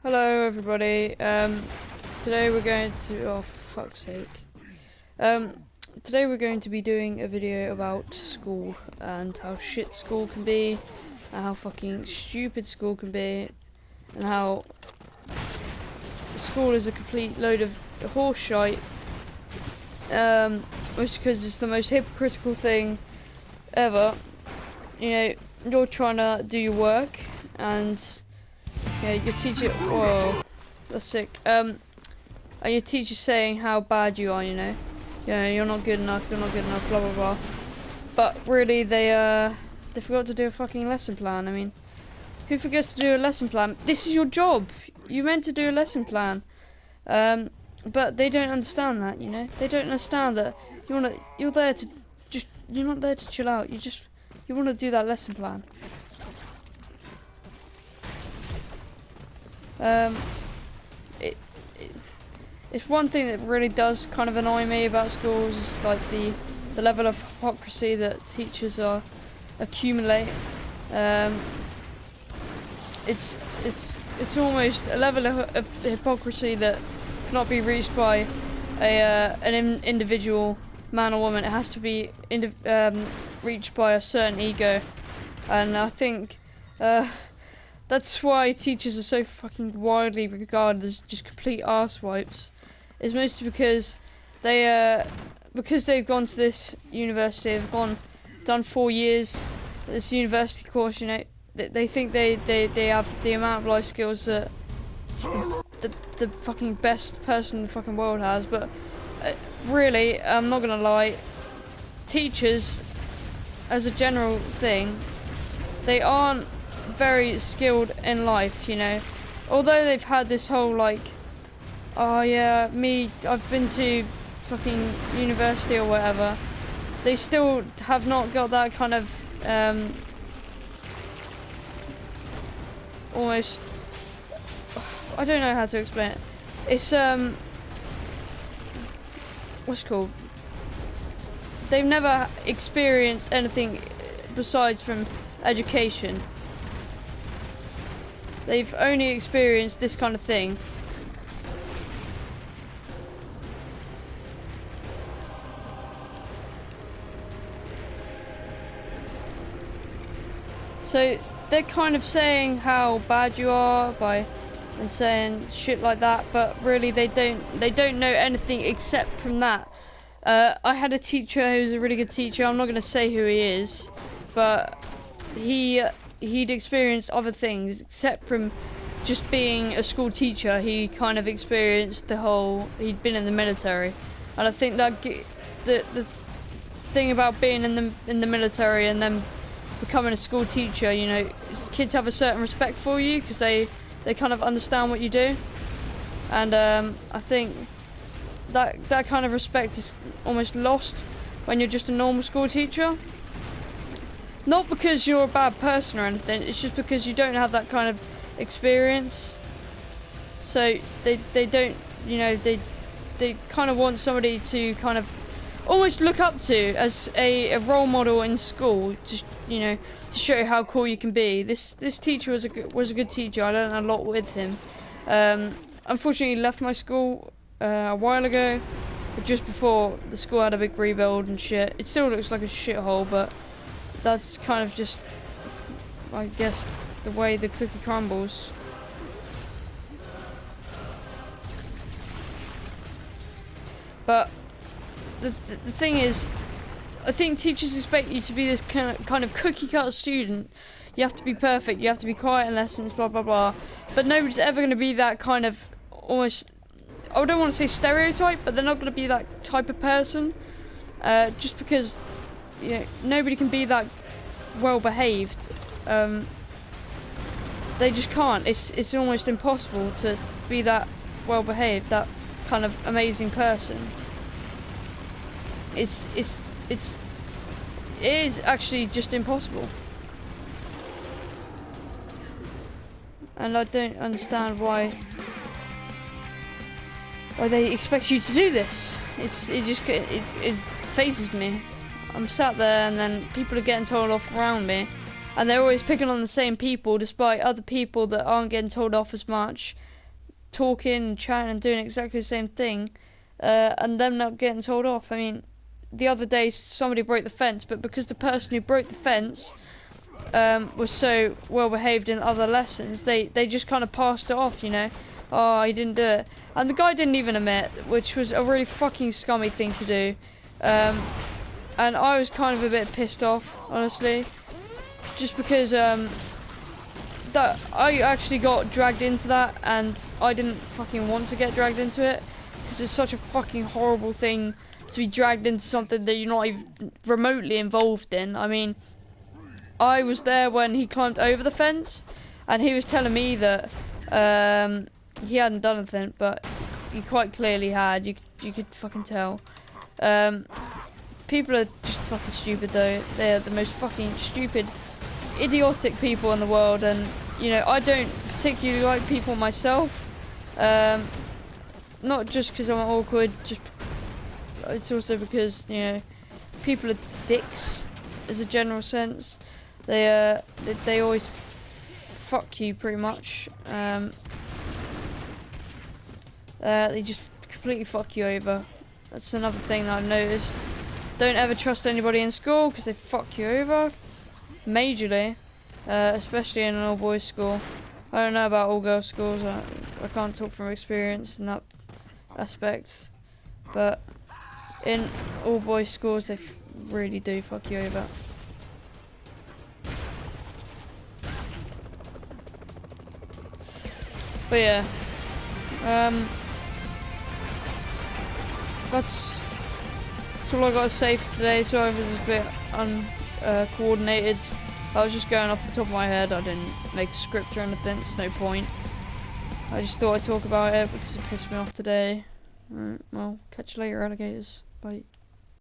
Hello everybody, today we're going to, oh for fuck's sake, today we're going to be doing a video about school and how shit school can be, and how fucking stupid school can be, and how school is a complete load of horse shite, just because it's the most hypocritical thing ever. You know, you're trying to do your work, and yeah, your teacher. Whoa, that's sick. And your teacher's saying how bad you are. You know, you're not good enough. You're not good enough. Blah blah blah. But really, they forgot to do a fucking lesson plan. I mean, who forgets to do a lesson plan? This is your job. You meant to do a lesson plan. But they don't understand that. You know, they don't understand that you're there to just. You're not there to chill out. You want to do that lesson plan. It's one thing that really does kind of annoy me about schools, is like the level of hypocrisy that teachers accumulate. It's almost a level of hypocrisy that cannot be reached by an individual man or woman. It has to be reached by a certain ego, and I think that's why teachers are so fucking widely regarded as just complete arsewipes. It's mostly because they've gone to this university, done 4 years this university course. You know, they think they have the amount of life skills that the fucking best person in the fucking world has. But really, I'm not gonna lie, teachers, as a general thing, they aren't very skilled in life, you know. Although they've had this whole like, oh yeah, I've been to fucking university or whatever, they still have not got that kind of almost, I don't know how to explain it. It's what's it called? They've never experienced anything besides from education. They've only experienced this kind of thing. So they're kind of saying how bad you are and saying shit like that, but really they don't know anything except from that. I had a teacher who's a really good teacher. I'm not going to say who he is, but he'd experienced other things except from just being a school teacher. He kind of experienced he'd been in the military, and I think that the thing about being in the military and then becoming a school teacher, you know, kids have a certain respect for you because they kind of understand what you do, and I think that kind of respect is almost lost when you're just a normal school teacher. Not because you're a bad person or anything, it's just because you don't have that kind of experience. So they don't, you know, they kind of want somebody to kind of almost look up to as a role model in school, to, you know, to show how cool you can be. This teacher was a good teacher. I learned a lot with him. Unfortunately, he left my school a while ago, just before the school had a big rebuild and shit. It still looks like a shithole, but that's kind of just, I guess, the way the cookie crumbles. But the thing is, I think teachers expect you to be this kind of cookie cutter student. You have to be perfect, you have to be quiet in lessons, blah blah blah. But nobody's ever going to be that kind of, almost, I don't want to say stereotype, but they're not going to be that type of person. Just because, you know, nobody can be that well behaved. They just can't. It's almost impossible to be that well behaved, that kind of amazing person. It is actually just impossible. And I don't understand why they expect you to do this. It phases me. I'm sat there and then people are getting told off around me, and they're always picking on the same people, despite other people that aren't getting told off as much, talking, chatting, and doing exactly the same thing, and them not getting told off. I mean, the other day somebody broke the fence, but because the person who broke the fence was so well behaved in other lessons, they just kind of passed it off, you know. Oh, he didn't do it. And the guy didn't even admit, which was a really fucking scummy thing to do. And I was kind of a bit pissed off, honestly. Just because that I actually got dragged into that, and I didn't fucking want to get dragged into it. Because it's such a fucking horrible thing to be dragged into something that you're not even remotely involved in. I mean, I was there when he climbed over the fence, and he was telling me that he hadn't done anything, but he quite clearly had. You could fucking tell. People are just fucking stupid though. They're the most fucking stupid, idiotic people in the world, and you know, I don't particularly like people myself. Not just because I'm awkward, just it's also because, you know, people are dicks as a general sense. They always fuck you pretty much. They just completely fuck you over. That's another thing that I've noticed. Don't ever trust anybody in school because they fuck you over majorly, especially in an all boys school. I don't know about all girls schools. I can't talk from experience in that aspect, but in all boys schools they really do fuck you over. But yeah, that's all I got to say for today. Sorry if it's a bit uncoordinated. I was just going off the top of my head. I didn't make a script or anything. There's no point. I just thought I'd talk about it because it pissed me off today. Alright, well, catch you later, alligators. Bye.